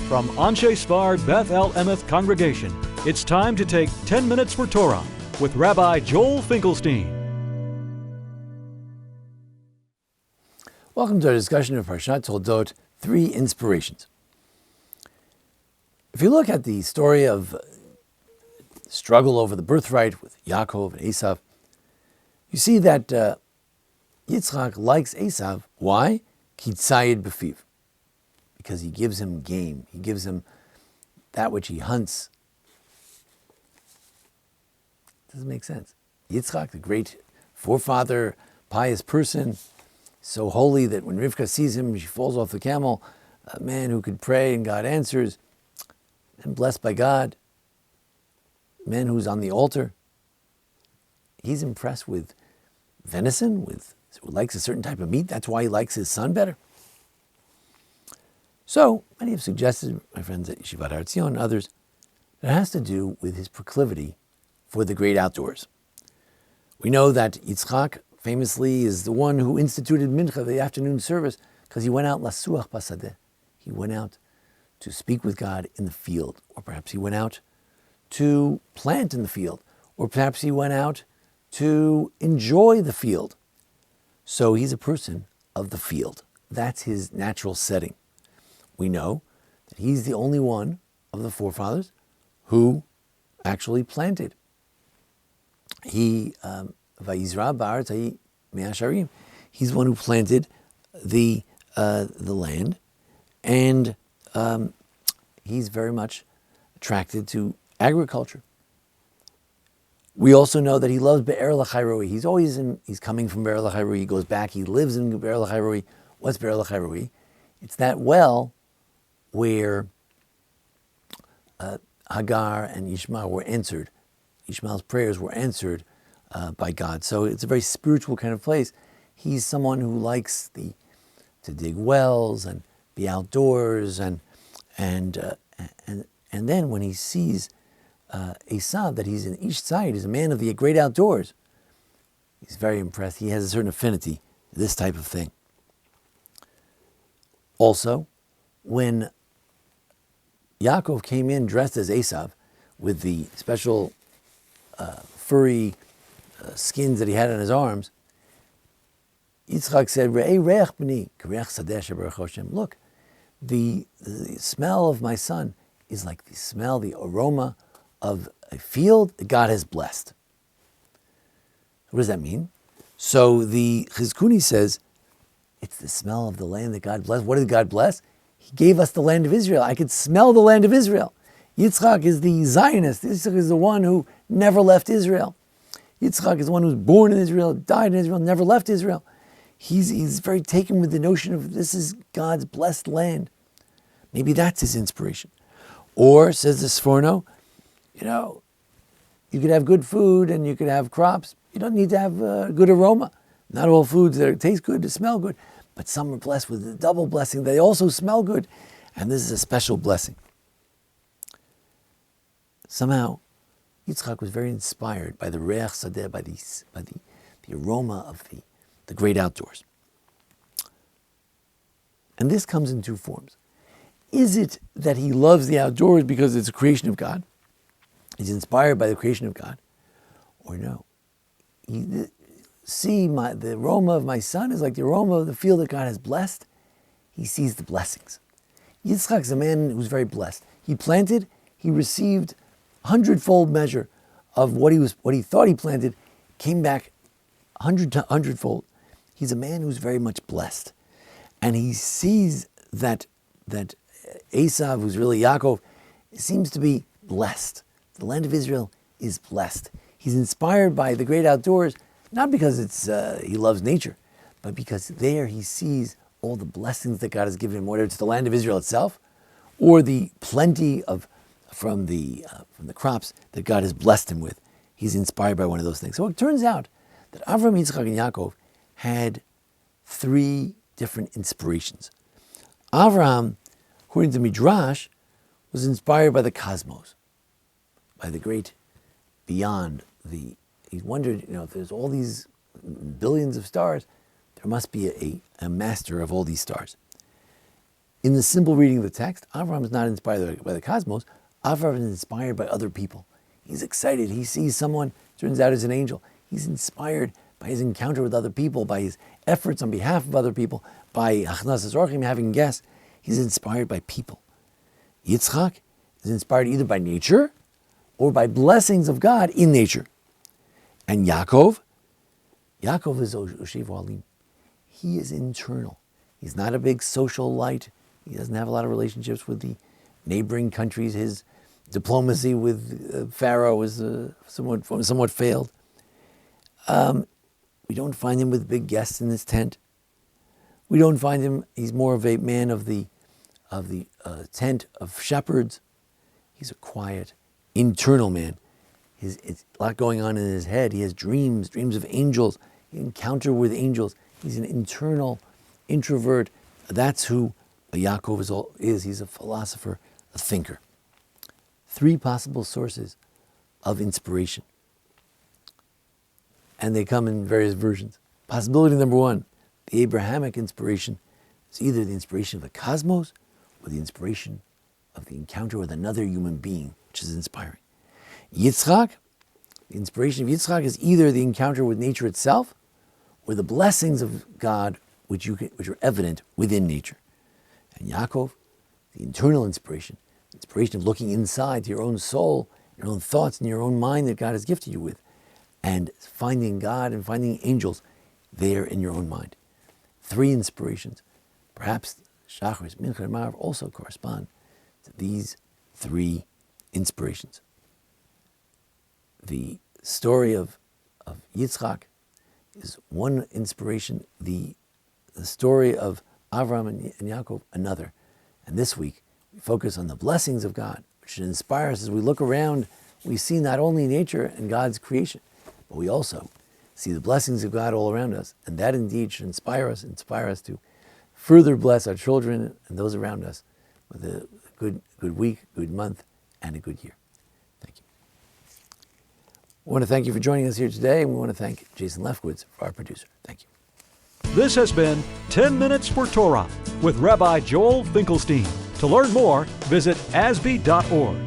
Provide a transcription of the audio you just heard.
From Anshe Sfar Beth El Emeth Congregation, it's time to take 10 minutes for Torah with Rabbi Joel Finkelstein. Welcome to our discussion of Parshat Toledot, 3 inspirations. If you look at the story of struggle over the birthright with Yaakov and Esav, you see that Yitzchak likes Esav. Why? Ki tzayid b'fiv. Because he gives him game. He gives him that which he hunts. Doesn't make sense. Yitzchak, the great forefather, pious person, so holy that when Rivka sees him, she falls off the camel. A man who could pray and God answers, and blessed by God. A man who's on the altar. He's impressed with venison, who likes a certain type of meat. That's why he likes his son better. So, many have suggested, my friends at Yeshivat Har Etzion and others, that it has to do with his proclivity for the great outdoors. We know that Yitzchak famously is the one who instituted Mincha, the afternoon service, because he went out lasuach basadeh. He went out to speak with God in the field, or perhaps he went out to plant in the field, or perhaps he went out to enjoy the field. So he's a person of the field. That's his natural setting. We know that he's the only one of the forefathers who actually planted. He, Vayizra ba'aretz me'asharim. He's the one who planted the land, and he's very much attracted to agriculture. We also know that he loves Be'er Lachayroi. He's coming from Be'er Lachayroi. He goes back. He lives in Be'er Lachayroi. What's Be'er Lachayroi? It's that well where Hagar and Ishmael were answered. Ishmael's prayers were answered by God. So it's a very spiritual kind of place. He's someone who likes to dig wells and be outdoors, and then when he sees Esav, that he's in each side, he's a man of the great outdoors, he's very impressed. He has a certain affinity to this type of thing. Also, when Yaakov came in dressed as Esav with the special furry skins that he had on his arms, Yitzchak said, "Re'ei re'ech b'ni, k're'ech sadeh she'berach Hashem." Look, the smell of my son is like the smell, the aroma of a field that God has blessed. What does that mean? So the Chizkuni says, it's the smell of the land that God blessed. What did God bless? He gave us the land of Israel. I could smell the land of Israel. Yitzchak is the Zionist. Yitzchak is the one who never left Israel. Yitzchak is the one who was born in Israel, died in Israel, never left Israel. He's very taken with the notion of this is God's blessed land. Maybe that's his inspiration. Or, says the Sforno, you could have good food and you could have crops. You don't need to have a good aroma. Not all foods that taste good to smell good, but some are blessed with a double blessing. They also smell good, and this is a special blessing. Somehow, Yitzchak was very inspired by the re'ech sadeh, by the aroma of the great outdoors. And this comes in 2 forms. Is it that he loves the outdoors because it's a creation of God? He's inspired by the creation of God? Or no? The aroma of my son is like the aroma of the field that God has blessed. He sees the blessings. Yitzchak is a man who's very blessed. He planted, he received 100-fold measure of what he thought he planted, came back 100-fold. He's a man who's very much blessed. And he sees that Esav, who's really Yaakov, seems to be blessed. The land of Israel is blessed. He's inspired by the great outdoors, not because he loves nature, but because there he sees all the blessings that God has given him, whether it's the land of Israel itself, or the plenty from the crops that God has blessed him with. He's inspired by one of those things. So it turns out that Avram, Yitzchak, and Yaakov had 3 different inspirations. Avraham, according to Midrash, was inspired by the cosmos, by the great beyond. He wondered, if there's all these billions of stars, there must be a master of all these stars. In the simple reading of the text, Avraham is not inspired by the cosmos. Avraham is inspired by other people. He's excited. He sees someone, turns out is an angel. He's inspired by his encounter with other people, by his efforts on behalf of other people, by Achnasas Orchim, having guests. He's inspired by people. Yitzchak is inspired either by nature or by blessings of God in nature. And Yaakov is Oshev Alim. He is internal. He's not a big social light. He doesn't have a lot of relationships with the neighboring countries. His diplomacy with Pharaoh is somewhat failed. We don't find him with big guests in his tent. We don't find him. He's more of a man of the tent of shepherds. He's a quiet, internal man. It's a lot going on in his head. He has dreams of angels. He encounter with angels. He's an internal introvert. That's who Yaakov is. He's a philosopher, a thinker. 3 possible sources of inspiration. And they come in various versions. Possibility number 1, the Abrahamic inspiration is either the inspiration of the cosmos or the inspiration of the encounter with another human being, which is inspiring. Yitzchak, the inspiration of Yitzchak is either the encounter with nature itself or the blessings of God which are evident within nature. And Yaakov, the internal inspiration of looking inside to your own soul, your own thoughts, and your own mind that God has gifted you with, and finding God and finding angels there in your own mind. 3 inspirations. Perhaps Shacharis, Mincha, and Ma'ariv also correspond to these 3 inspirations. The story of Yitzchak is one inspiration. The story of Avraham and Yaakov, another. And this week, we focus on the blessings of God, which should inspire us as we look around. We see not only nature and God's creation, but we also see the blessings of God all around us. And that indeed should inspire us to further bless our children and those around us with a good week, good month, and a good year. Thank you. We want to thank you for joining us here today, and we want to thank Jason Lefkowitz, our producer. Thank you. This has been 10 Minutes for Torah with Rabbi Joel Finkelstein. To learn more, visit asb.org.